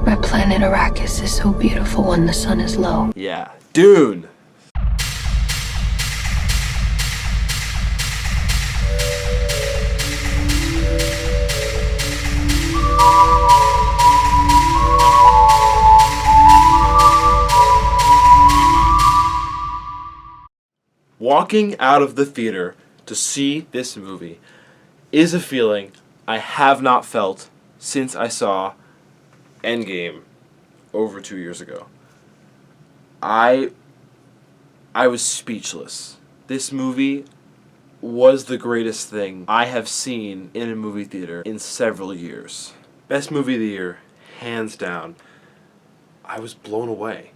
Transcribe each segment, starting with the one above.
My planet Arrakis is so beautiful when the sun is low. Yeah. Dune! Walking out of the theater to see this movie is a feeling I have not felt since I saw Endgame over 2 years ago. I was speechless. This movie was the greatest thing I have seen in a movie theater in several years. Best movie of the year, hands down. I was blown away.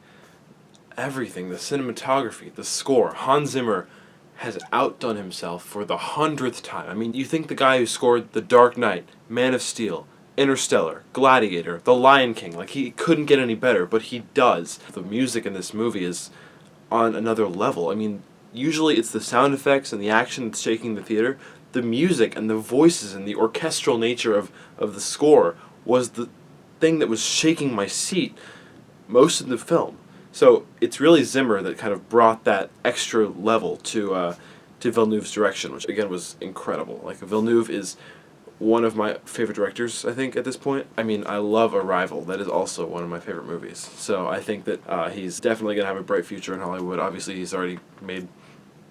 Everything, the cinematography, the score. Hans Zimmer has outdone himself for the 100th time. I mean, you think the guy who scored The Dark Knight, Man of Steel, Interstellar, Gladiator, The Lion King, like he couldn't get any better, but he does. The music in this movie is on another level. I mean, usually it's the sound effects and the action that's shaking the theater. The music and the voices and the orchestral nature of the score was the thing that was shaking my seat most of the film. So it's really Zimmer that kind of brought that extra level to Villeneuve's direction, which again was incredible. Like Villeneuve is one of my favorite directors, I think, at this point. I mean, I love Arrival. That is also one of my favorite movies. So I think that he's definitely going to have a bright future in Hollywood. Obviously, he's already made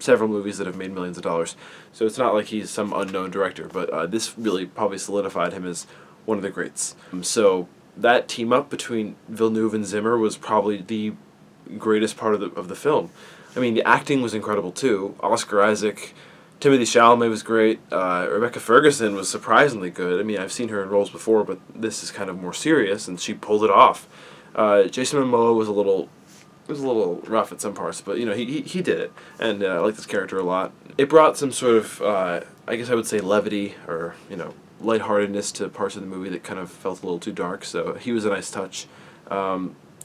several movies that have made millions of dollars. So it's not like he's some unknown director, but this really probably solidified him as one of the greats. So that team up between Villeneuve and Zimmer was probably the greatest part of the film. I mean, the acting was incredible too. Oscar Isaac, Timothée Chalamet was great. Rebecca Ferguson was surprisingly good. I mean, I've seen her in roles before, but this is kind of more serious, and she pulled it off. Jason Momoa was a little rough at some parts, but you know he did it, and I like this character a lot. It brought some sort of I guess I would say levity or lightheartedness to parts of the movie that kind of felt a little too dark. So he was a nice touch.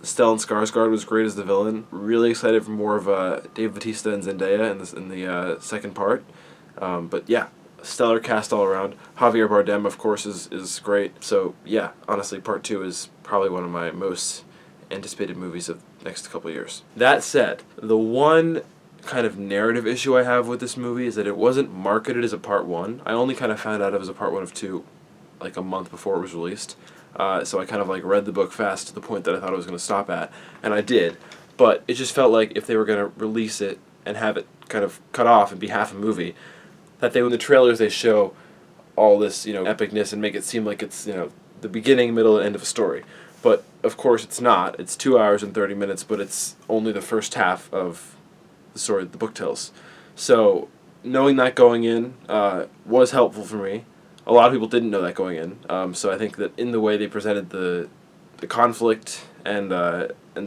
Stellan Skarsgård was great as the villain. Really excited for more of Dave Bautista and Zendaya in the second part. But yeah, stellar cast all around. Javier Bardem, of course, is great. So yeah, honestly, part 2 is probably one of my most anticipated movies of the next couple of years. That said, the one kind of narrative issue I have with this movie is that it wasn't marketed as a part 1. I only kind of found out it was a part 1 of 2 like a month before it was released. So I kind of like read the book fast to the point that I thought it was going to stop at, and I did. But it just felt like if they were going to release it and have it kind of cut off and be half a movie, that in the trailers they show all this epicness and make it seem like it's the beginning, middle, and end of a story. But of course it's not. It's 2 hours and 30 minutes, but it's only the first half of the story that the book tells. So knowing that going in was helpful for me. A lot of people didn't know that going in, so I think that in the way they presented the conflict and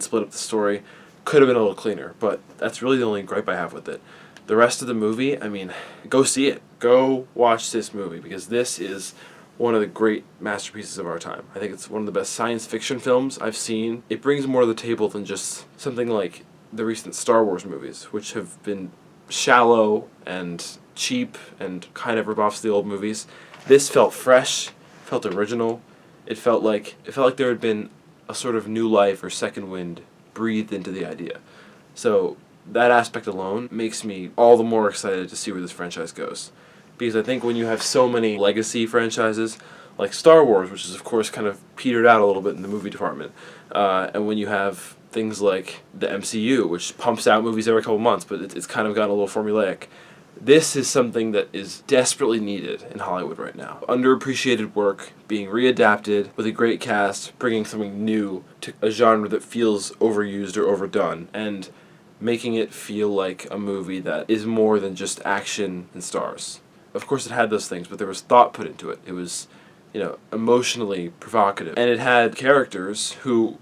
split up the story could have been a little cleaner, but that's really the only gripe I have with it. The rest of the movie, I mean, go see it. Go watch this movie, because this is one of the great masterpieces of our time. I think it's one of the best science fiction films I've seen. It brings more to the table than just something like the recent Star Wars movies, which have been shallow and cheap and kind of rip-offs the old movies. This felt fresh, felt original. It felt like there had been a sort of new life or second wind breathed into the idea. So that aspect alone makes me all the more excited to see where this franchise goes. Because I think when you have so many legacy franchises, like Star Wars, which is of course kind of petered out a little bit in the movie department, and when you have things like the MCU, which pumps out movies every couple months, but it's kind of gotten a little formulaic. This is something that is desperately needed in Hollywood right now. Underappreciated work being readapted with a great cast, bringing something new to a genre that feels overused or overdone, and making it feel like a movie that is more than just action and stars. Of course it had those things, but there was thought put into it. It was, emotionally provocative. And it had characters who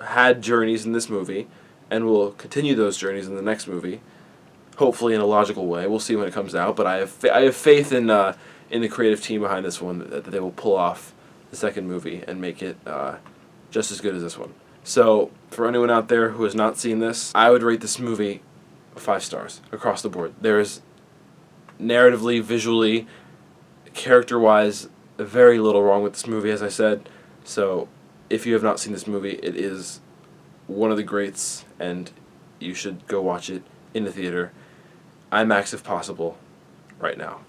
had journeys in this movie and will continue those journeys in the next movie. Hopefully in a logical way. We'll see when it comes out, but I have faith in the creative team behind this one that they will pull off the second movie and make it just as good as this one. So for anyone out there who has not seen this, I would rate this movie 5 stars across the board. There is narratively, visually, character-wise, very little wrong with this movie, as I said. So if you have not seen this movie, it is one of the greats, and you should go watch it in the theater, IMAX if possible, right now.